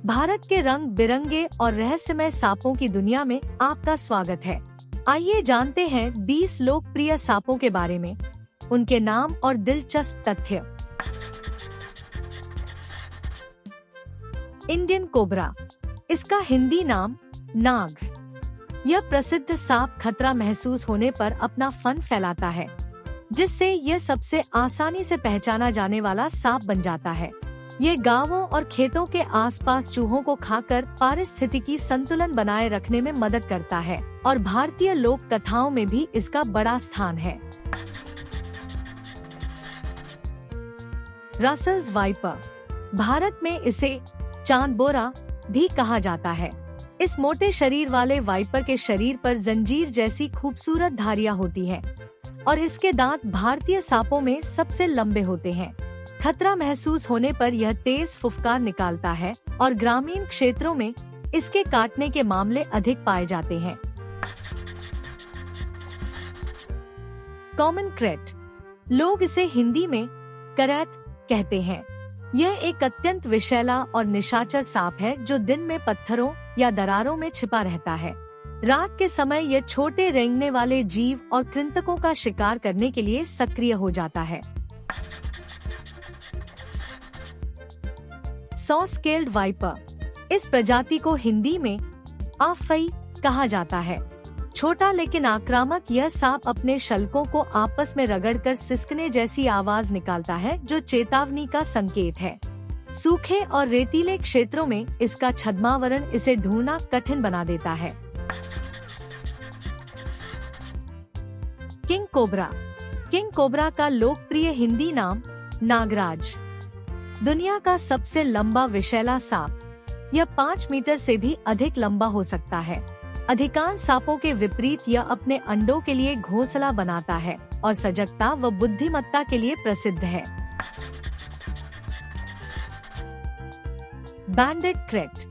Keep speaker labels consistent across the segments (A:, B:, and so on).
A: भारत के रंग बिरंगे और रहस्यमय सांपों की दुनिया में आपका स्वागत है। आइए जानते हैं 20 लोकप्रिय सांपों के बारे में, उनके नाम और दिलचस्प तथ्य। इंडियन कोबरा, इसका हिंदी नाम नाग। यह प्रसिद्ध सांप खतरा महसूस होने पर अपना फन फैलाता है, जिससे यह सबसे आसानी से पहचाना जाने वाला सांप बन जाता है। ये गांवों और खेतों के आसपास चूहों को खाकर पारिस्थितिकी संतुलन बनाए रखने में मदद करता है और भारतीय लोक कथाओं में भी इसका बड़ा स्थान है। रसेल्स वाइपर, भारत में इसे चांदबोरा भी कहा जाता है। इस मोटे शरीर वाले वाइपर के शरीर पर जंजीर जैसी खूबसूरत धारियां होती हैं और इसके दांत भारतीय सांपों में सबसे लंबे होते हैं। खतरा महसूस होने पर यह तेज फुफकार निकालता है और ग्रामीण क्षेत्रों में इसके काटने के मामले अधिक पाए जाते हैं। कॉमन क्रेट, लोग इसे हिंदी में करैत कहते हैं। यह एक अत्यंत विषैला और निशाचर सांप है जो दिन में पत्थरों या दरारों में छिपा रहता है। रात के समय यह छोटे रेंगने वाले जीव और कृंतकों का शिकार करने के लिए सक्रिय हो जाता है। सॉ स्केल्ड वाइपर, इस प्रजाति को हिंदी में आफई कहा जाता है। छोटा लेकिन आक्रामक यह सांप अपने शल्कों को आपस में रगड़कर सिसकने जैसी आवाज निकालता है, जो चेतावनी का संकेत है। सूखे और रेतीले क्षेत्रों में इसका छद्मावरण इसे ढूंढना कठिन बना देता है। किंग कोबरा, किंग कोबरा का लोकप्रिय हिंदी नाम नागराज। दुनिया का सबसे लंबा विषैला सांप, यह 5 मीटर से भी अधिक लंबा हो सकता है। अधिकांश सांपों के विपरीत यह अपने अंडों के लिए घोंसला बनाता है और सजगता व बुद्धिमत्ता के लिए प्रसिद्ध है। बैंडेड क्रेट,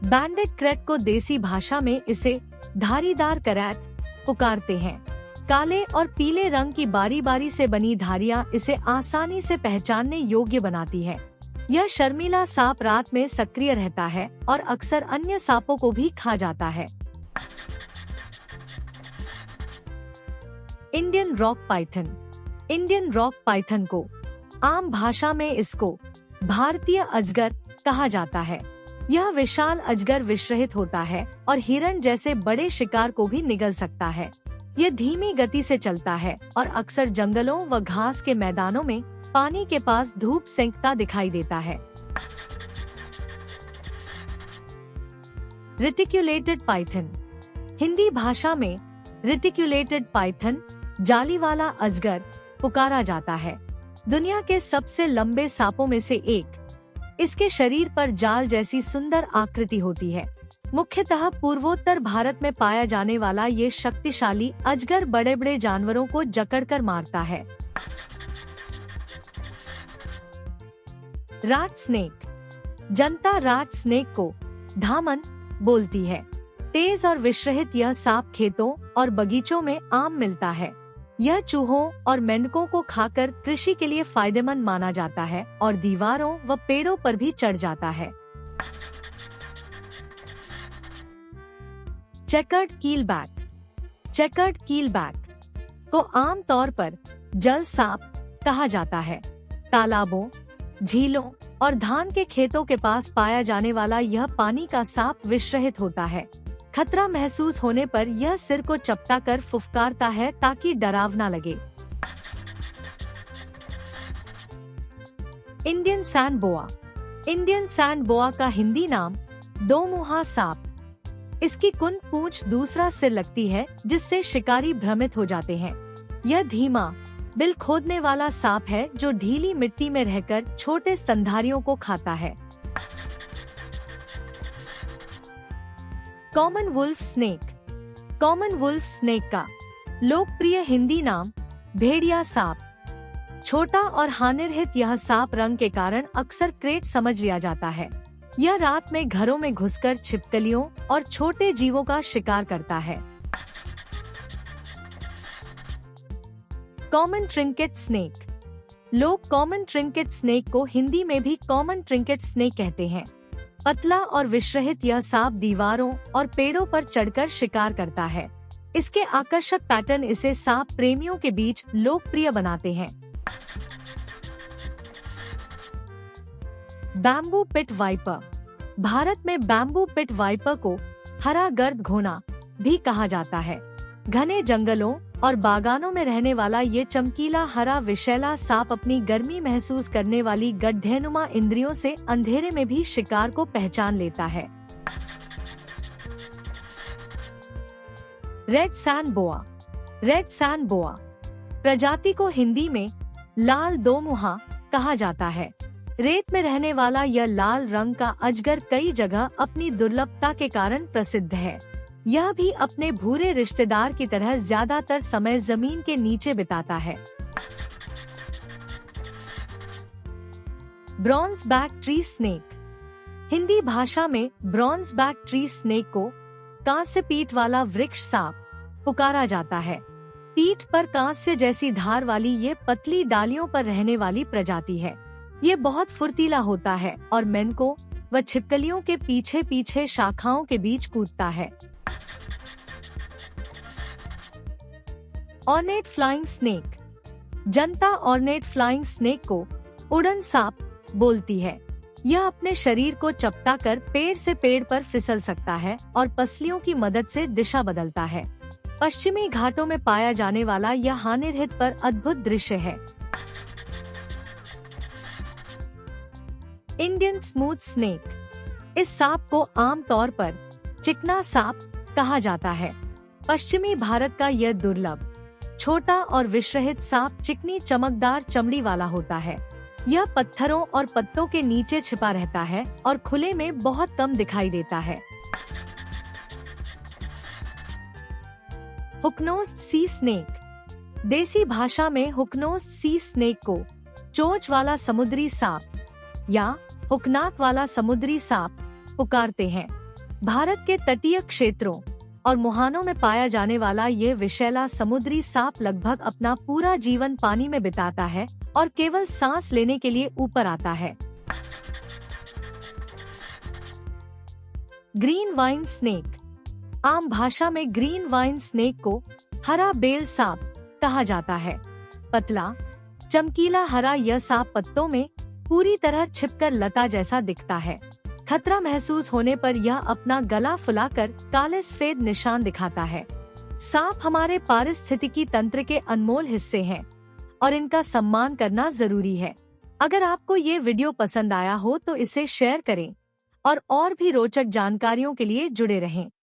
A: बैंडेड क्रेट को देसी भाषा में इसे धारीदार करैत पुकारते हैं। काले और पीले रंग की बारी बारी से बनी धारियां इसे आसानी से पहचानने योग्य बनाती है। यह शर्मीला सांप रात में सक्रिय रहता है और अक्सर अन्य सांपों को भी खा जाता है। Indian rock Python, Indian rock Python को आम भाषा में इसको भारतीय अजगर कहा जाता है। यह विशाल अजगर विषरहित होता है और हिरण जैसे बड़े शिकार को भी निगल सकता है। यह धीमी गति से चलता है और अक्सर जंगलों व घास के मैदानों में पानी के पास धूप सेंकता दिखाई देता है। रेटिक्युलेटेड पाइथन, हिंदी भाषा में रेटिक्युलेटेड पाइथन, जाली वाला अजगर पुकारा जाता है। दुनिया के सबसे लंबे सांपों में से एक। इसके शरीर पर जाल जैसी सुंदर आकृति होती है। मुख्यतः पूर्वोत्तर भारत में पाया जाने वाला ये शक्तिशाली अजगर बड़े बड़े जानवरों को जकड़कर मारता है। रात स्नेक, जनता रात स्नेक को धामन बोलती है। तेज और विषरहित यह सांप खेतों और बगीचों में आम मिलता है। यह चूहों और मेंढकों को खाकर कृषि के लिए फायदेमंद माना जाता है और दीवारों व पेड़ों पर भी चढ़ जाता है। चेकर्ड कीलबैक, चेकर्ड कीलबैक को आमतौर पर जल सांप कहा जाता है। तालाबों, झीलों और धान के खेतों के पास पाया जाने वाला यह पानी का सांप विषरहित होता है। खतरा महसूस होने पर यह सिर को चपटा कर फुफकारता है ताकि डरावना लगे। इंडियन सैंड बोआ, इंडियन सैंड बोआ का हिंदी नाम दोमुहा सांप। इसकी कुंद पूंछ दूसरा सिर लगती है, जिससे शिकारी भ्रमित हो जाते हैं। यह धीमा बिल खोदने वाला सांप है जो ढीली मिट्टी में रहकर छोटे स्तनधारियों को खाता है। Common wolf snake, common wolf snake का लोकप्रिय हिंदी नाम भेड़िया सांप। छोटा और हानिरहित यह सांप रंग के कारण अक्सर क्रेट समझ लिया जाता है। यह रात में घरों में घुसकर छिपकलियों और छोटे जीवों का शिकार करता है। कॉमन ट्रिंकेट स्नेक, लोग कॉमन ट्रिंकेट स्नेक को हिंदी में भी कॉमन ट्रिंकेट स्नेक कहते हैं। पतला और विश्रहित यह सांप दीवारों और पेड़ों पर चढ़कर शिकार करता है। इसके आकर्षक पैटर्न इसे सांप प्रेमियों के बीच लोकप्रिय बनाते हैं। Bamboo pit viper. भारत में बैम्बू पिट वाइपर को हरा गर्द घोना भी कहा जाता है। घने जंगलों और बागानों में रहने वाला ये चमकीला हरा विषैला सांप अपनी गर्मी महसूस करने वाली गड्ढेनुमा इंद्रियों से अंधेरे में भी शिकार को पहचान लेता है। रेड सैंड बोआ। रेड सैंड बोआ प्रजाति को हिंदी में लाल दोमुहा कहा जाता है। रेत में रहने वाला यह लाल रंग का अजगर कई जगह अपनी दुर्लभता के कारण प्रसिद्ध है। यह भी अपने भूरे रिश्तेदार की तरह ज्यादातर समय जमीन के नीचे बिताता है। Bronze back tree snake. Hindi भाषा में ब्रॉन्ज बैक ट्री स्नेक को कांस्य पीठ वाला वृक्ष सांप पुकारा जाता है। पीठ पर कांस्य जैसी धार वाली ये पतली डालियों पर रहने वाली प्रजाति है। ये बहुत फुर्तीला होता है और मेंढकों व छिपकलियों के पीछे पीछे शाखाओं के बीच कूदता है। Ornate flying snake. जनता ऑर्नेट फ्लाइंग स्नेक को उड़न सांप बोलती है। यह अपने शरीर को चपटा कर पेड़ से पेड़ पर फिसल सकता है और पसलियों की मदद से दिशा बदलता है। पश्चिमी घाटों में पाया जाने वाला यह हानिरहित पर अद्भुत दृश्य है। Indian smooth snake. इस सांप को आमतौर पर चिकना सांप कहा जाता है। पश्चिमी भारत का यह दुर्लभ छोटा और विषरहित सांप चिकनी चमकदार चमड़ी वाला होता है। यह पत्थरों और पत्तों के नीचे छिपा रहता है और खुले में बहुत कम दिखाई देता है। हुकनोस्ड सी स्नेक। देसी भाषा में हुकनोस्ड सी स्नेक को चोंच वाला समुद्री सांप या हुकनाक वाला समुद्री सांप पुकारते हैं। भारत के तटीय क्षेत्रों और मुहानों में पाया जाने वाला ये विषैला समुद्री सांप लगभग अपना पूरा जीवन पानी में बिताता है और केवल सांस लेने के लिए ऊपर आता है। Green wine snake. आम भाषा में ग्रीन वाइन स्नेक को हरा बेल सांप कहा जाता है। पतला चमकीला हरा यह सांप पत्तों में पूरी तरह छिपकर लता जैसा दिखता है। खतरा महसूस होने पर यह अपना गला फुलाकर काले सफेद निशान दिखाता है। सांप हमारे पारिस्थितिकी तंत्र के अनमोल हिस्से हैं और इनका सम्मान करना जरूरी है। अगर आपको ये वीडियो पसंद आया हो तो इसे शेयर करें और भी रोचक जानकारियों के लिए जुड़े रहें।